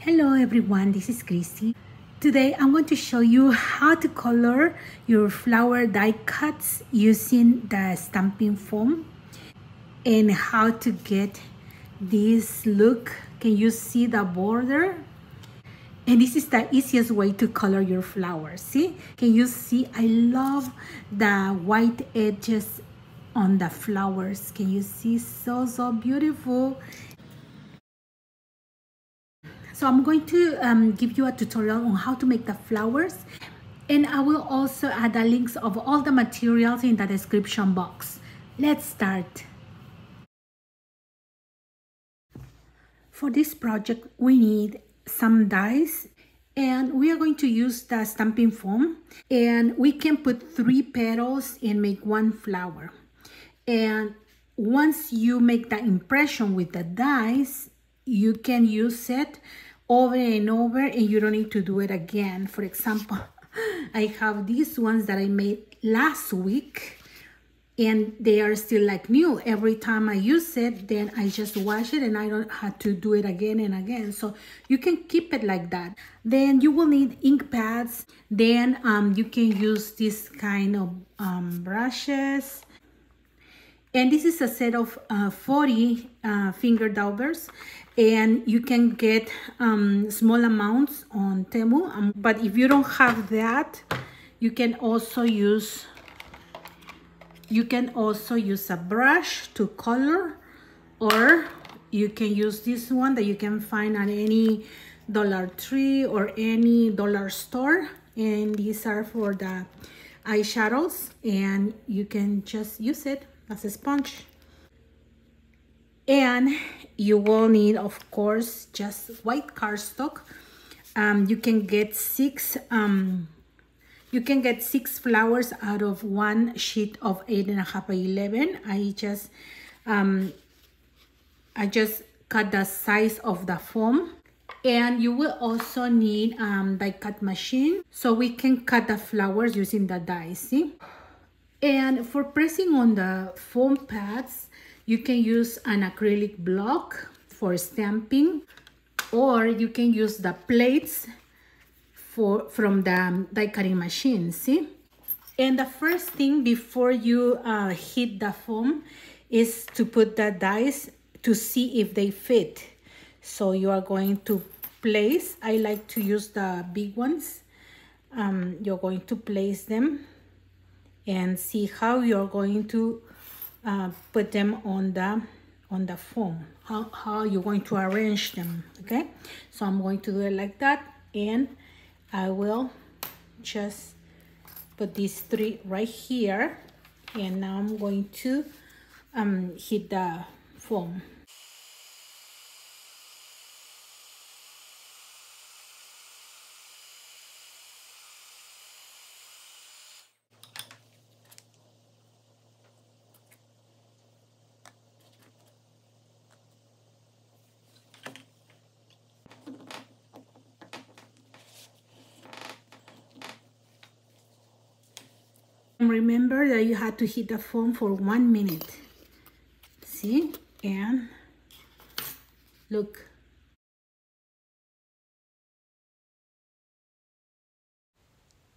Hello everyone, this is Christy. Today I'm going to show you how to color your flower die cuts using the stamping foam and how to get this look. Can you see the border? And this is the easiest way to color your flowers. See? Can you see? I love the white edges on the flowers. Can you see? So beautiful. So I'm going to give you a tutorial on how to make the flowers, and I will also add the links of all the materials in the description box. Let's start. For this project we need some dies, and we are going to use the stamping foam, and we can put 3 petals and make 1 flower. And once you make the impression with the dies, you can use it over and over and you don't need to do it again. For example, I have these ones that I made last week and they are still like new. Every time I use it, then I just wash it and I don't have to do it again and again. So you can keep it like that. Then you will need ink pads. Then you can use this kind of brushes. And this is a set of 40 finger daubers, and you can get small amounts on Temu. But if you don't have that, you can also use a brush to color, or you can use this one that you can find at any Dollar Tree or any dollar store. And these are for the eyeshadows, and you can just use it as a sponge. And you will need, of course, just white cardstock. You can get 6 flowers out of 1 sheet of 8.5 by 11. I just cut the size of the foam. And you will also need die cut machine, so we can cut the flowers using the dies. See? And for pressing on the foam pads, you can use an acrylic block for stamping, or you can use the plates from the die cutting machine. See? And the first thing before you hit the foam is to put the dies to see if they fit. So you are going to place, I like to use the big ones. You're going to place them and see how you're going to put them on the foam, how you're going to arrange them. Okay, so I'm going to do it like that, and I will just put these 3 right here, and now I'm going to hit the foam. Remember that you had to hit the foam for 1 minute. See? And look.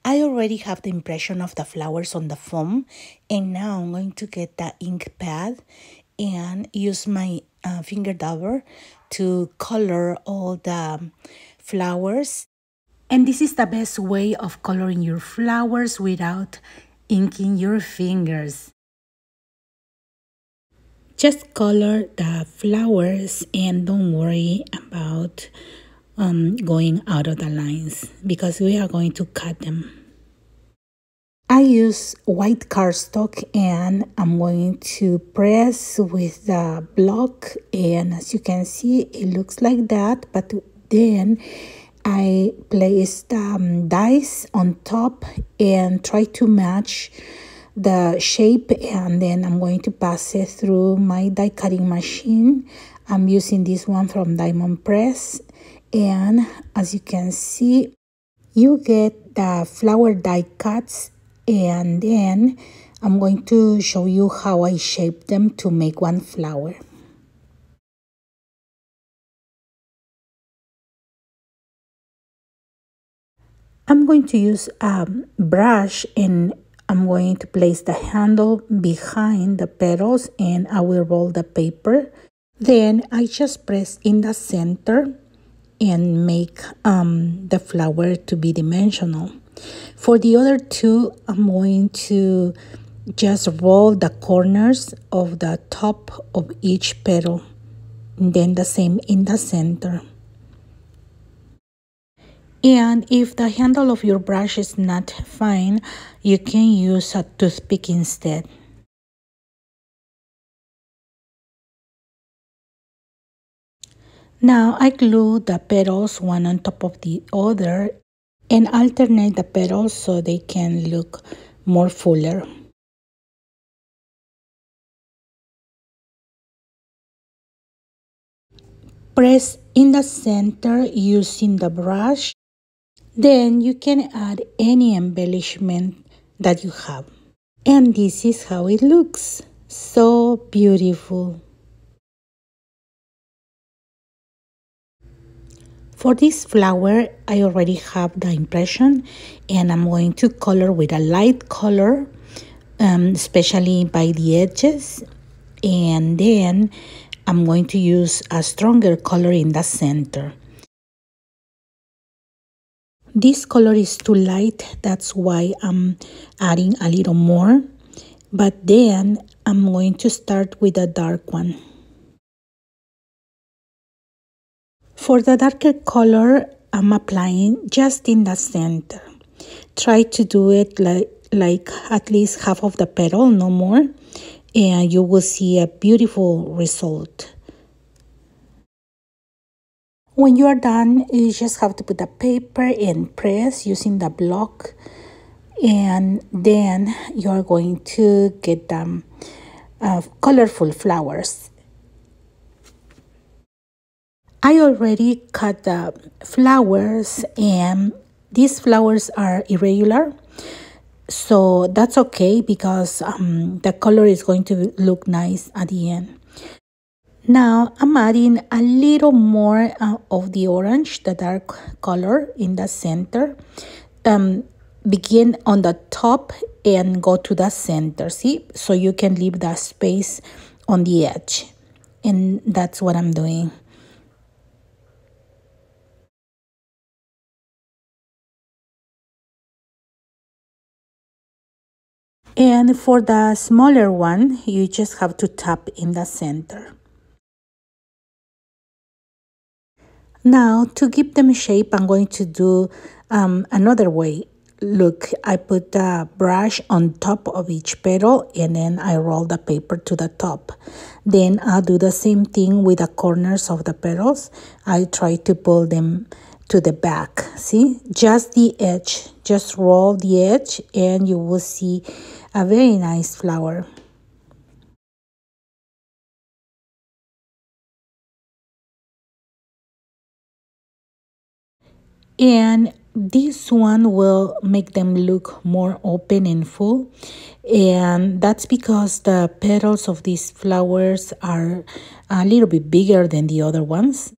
I already have the impression of the flowers on the foam, and now I'm going to get the ink pad and use my finger dauber to color all the flowers. And this is the best way of coloring your flowers without inking your fingers. Just color the flowers and don't worry about going out of the lines, because we are going to cut them. I use white cardstock and I'm going to press with the block, and as you can see it looks like that, but then I place the dies on top and try to match the shape, and then I'm going to pass it through my die cutting machine. I'm using this one from Diamond Press, and as you can see you get the flower die cuts, and then I'm going to show you how I shape them to make 1 flower. I'm going to use a brush and I'm going to place the handle behind the petals and I will roll the paper. Then I just press in the center and make the flower to be dimensional. For the other two, I'm going to just roll the corners of the top of each petal, and then the same in the center. And if the handle of your brush is not fine, you can use a toothpick instead. Now I glue the petals one on top of the other and alternate the petals so they can look more fuller. Press in the center using the brush. Then you can add any embellishment that you have. And this is how it looks. So beautiful. For this flower, I already have the impression and I'm going to color with a light color, especially by the edges. And then I'm going to use a stronger color in the center. This color is too light, that's why I'm adding a little more. But then I'm going to start with a dark one. For the darker color, I'm applying just in the center. Try to do it like at least half of the petal, no more, and you will see a beautiful result. When you are done, you just have to put the paper and press using the block, and then you are going to get them colorful flowers. I already cut the flowers and these flowers are irregular, so that's okay because the color is going to look nice at the end. Now I'm adding a little more of the orange, the dark color in the center. Begin on the top and go to the center, see? So you can leave the space on the edge. And that's what I'm doing. And for the smaller one, you just have to tap in the center. Now, to give them shape, I'm going to do another way. Look, I put the brush on top of each petal and then I roll the paper to the top. Then I'll do the same thing with the corners of the petals. I try to pull them to the back. See, just the edge. Just roll the edge and you will see a very nice flower. And this one will make them look more open and full, and that's because the petals of these flowers are a little bit bigger than the other ones.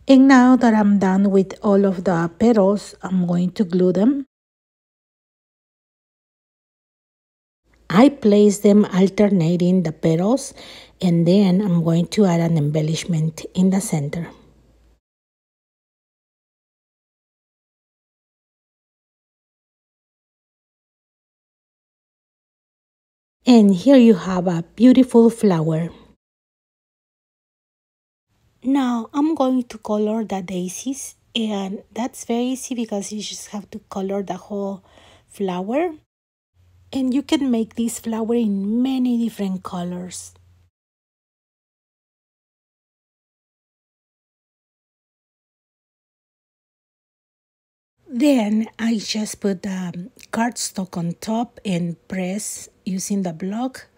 And now that I'm done with all of the petals, I'm going to glue them. I place them alternating the petals, and then I'm going to add an embellishment in the center. And here you have a beautiful flower. Now I'm going to color the daisies, and that's very easy because you just have to color the whole flower. And you can make this flower in many different colors. Then I just put the cardstock on top and press using the block.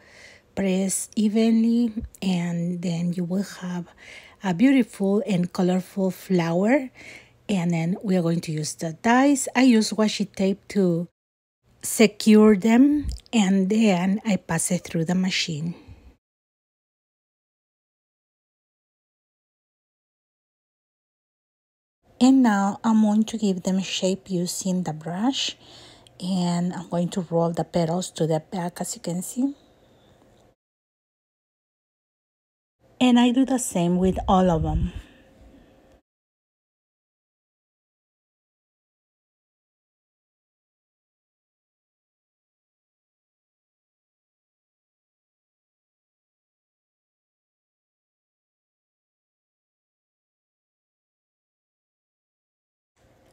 Press evenly and then you will have a beautiful and colorful flower. And then we are going to use the dies. I use washi tape to secure them and then I pass it through the machine. And now I'm going to give them shape using the brush, and I'm going to roll the petals to the back, as you can see. And I do the same with all of them.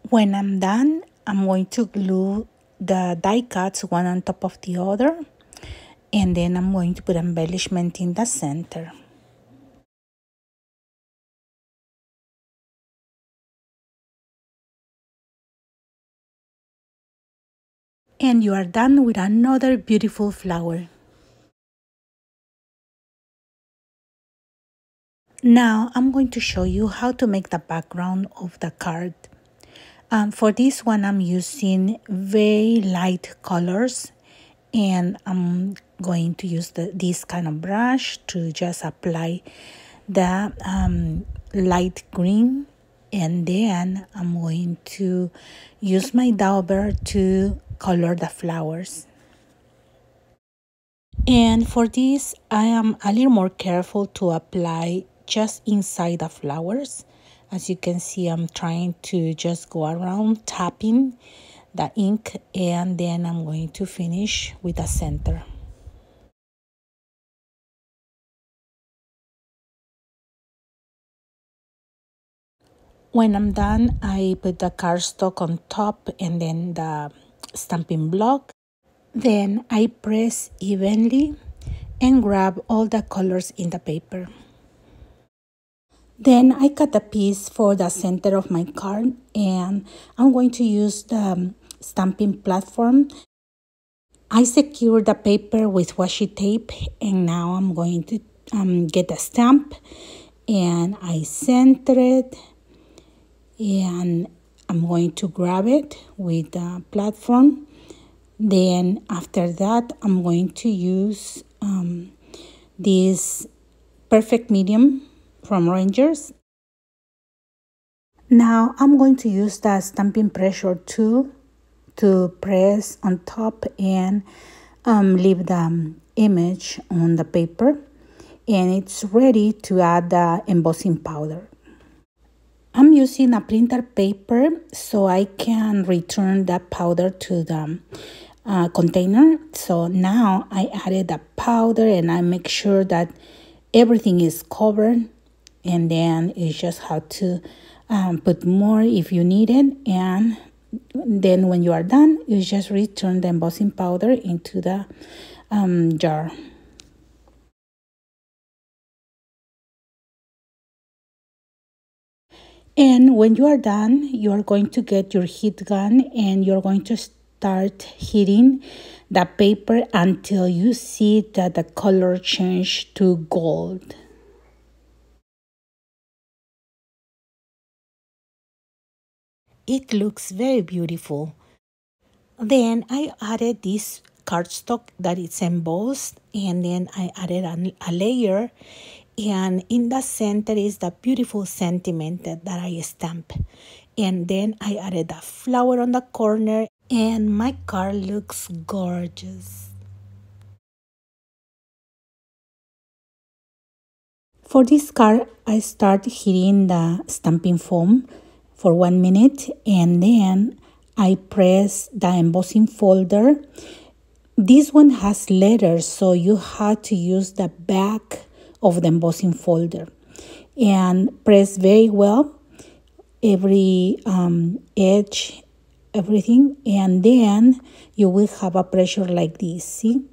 When I'm done, I'm going to glue the die cuts one on top of the other, and then I'm going to put embellishment in the center. And you are done with another beautiful flower. Now I'm going to show you how to make the background of the card. For this one, I'm using very light colors, and I'm going to use this kind of brush to just apply the light green, and then I'm going to use my dauber to color the flowers. And for this, I am a little more careful to apply just inside the flowers. As you can see, I'm trying to just go around tapping the ink, and then I'm going to finish with the center. When I'm done, I put the cardstock on top and then the stamping block. Then I press evenly and grab all the colors in the paper. Then I cut a piece for the center of my card, and I'm going to use the stamping platform. I secure the paper with washi tape, and now I'm going to get a stamp, and I center it, and I'm going to grab it with the platform. Then after that, I'm going to use this perfect medium from Rangers. Now I'm going to use the stamping pressure tool to press on top and leave the image on the paper, and it's ready to add the embossing powder. I'm using a printer paper so I can return that powder to the container. So now I added the powder, and I make sure that everything is covered, and then you just have to put more if you need it, and then when you are done, you just return the embossing powder into the jar. And when you are done, you are going to get your heat gun, and you're going to start heating the paper until you see that the color change to gold. It looks very beautiful. Then I added this cardstock that is embossed, and then I added a layer, and in the center is the beautiful sentiment that I stamp. And then I added a flower on the corner, and my card looks gorgeous. For this card, I start heating the stamping foam for 1 minute, and then I press the embossing folder. This one has letters, so you have to use the back of the embossing folder and press very well every edge, everything, and then you will have a pressure like this. See?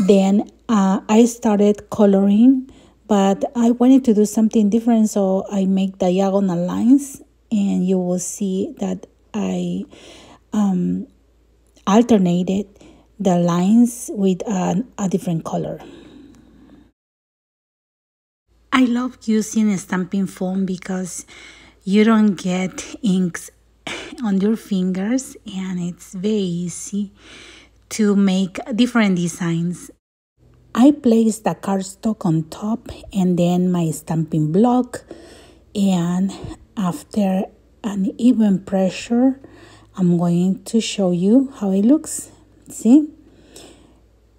Then I started coloring, but I wanted to do something different, so I make diagonal lines, and you will see that I alternated the lines with a different color. I love using stamping foam because you don't get inks on your fingers, and it's very easy to make different designs. I place the cardstock on top and then my stamping block, and after an even pressure, I'm going to show you how it looks. See?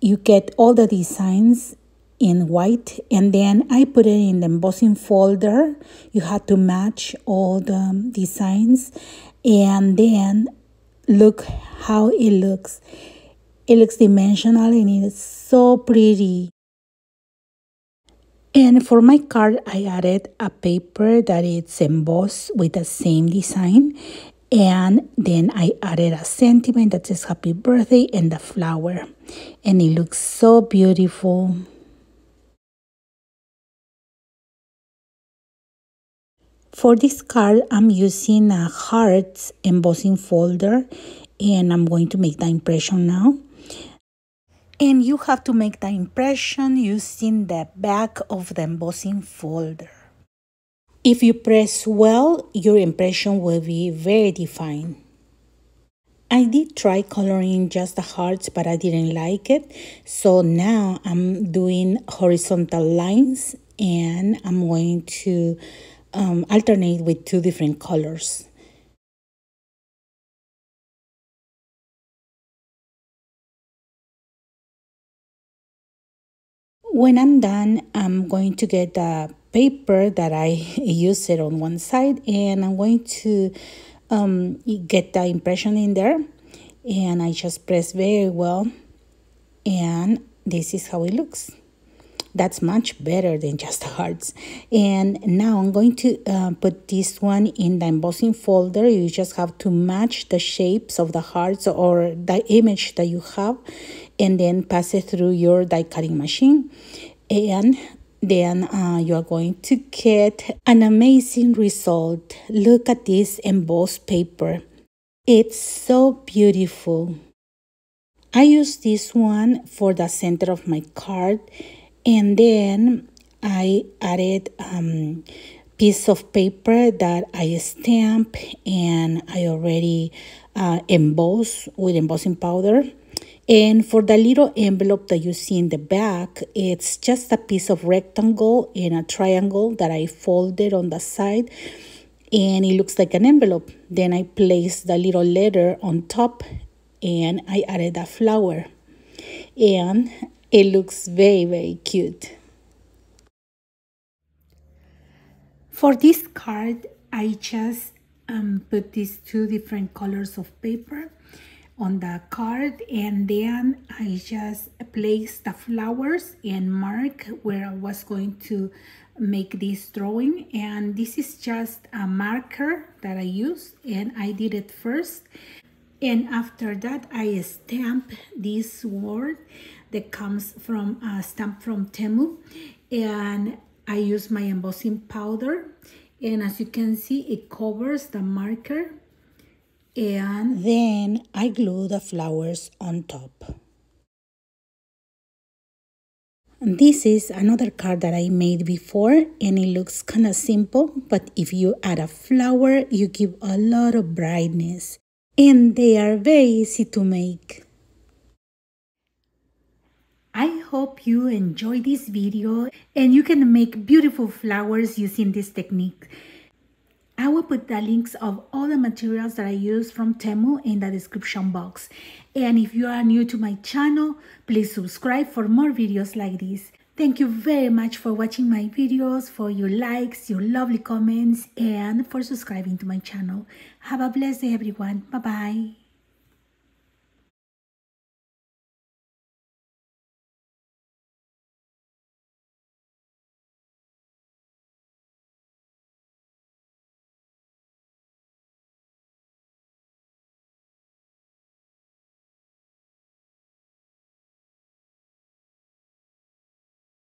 You get all the designs in white, and then I put it in the embossing folder. You have to match all the designs, and then look how it looks. It looks dimensional and it's so pretty. And for my card, I added a paper that it's embossed with the same design. And then I added a sentiment that says happy birthday and the flower. And it looks so beautiful. For this card, I'm using a hearts embossing folder, and I'm going to make the impression now. And you have to make the impression using the back of the embossing folder. If you press well, your impression will be very defined. I did try coloring just the hearts, but I didn't like it. So now I'm doing horizontal lines, and I'm going to alternate with two different colors. When I'm done, I'm going to get the paper that I used it on one side, and I'm going to get the impression in there, and I just press very well, and this is how it looks. That's much better than just hearts. And now I'm going to put this one in the embossing folder. You just have to match the shapes of the hearts or the image that you have, and then pass it through your die cutting machine. And then you are going to get an amazing result. Look at this embossed paper. It's so beautiful. I use this one for the center of my card, and then I added piece of paper that I stamp and I already emboss with embossing powder. And for the little envelope that you see in the back, it's just a piece of rectangle and a triangle that I folded on the side, and it looks like an envelope. Then I placed the little letter on top, and I added a flower, and it looks very, very cute. For this card, I just put these two different colors of paper on the card, and then I just placed the flowers and mark where I was going to make this drawing. And this is just a marker that I used, and I did it first. And after that, I stamp this word that comes from a stamp from Temu, and I use my embossing powder, and as you can see, it covers the marker, and then I glue the flowers on top. And this is another card that I made before, and it looks kind of simple, but if you add a flower, you give a lot of brightness, and they are very easy to make. I hope you enjoy this video and you can make beautiful flowers using this technique. I will put the links of all the materials that I use from Temu in the description box. And if you are new to my channel, please subscribe for more videos like this. Thank you very much for watching my videos, for your likes, your lovely comments, and for subscribing to my channel. Have a blessed day, everyone. Bye-bye.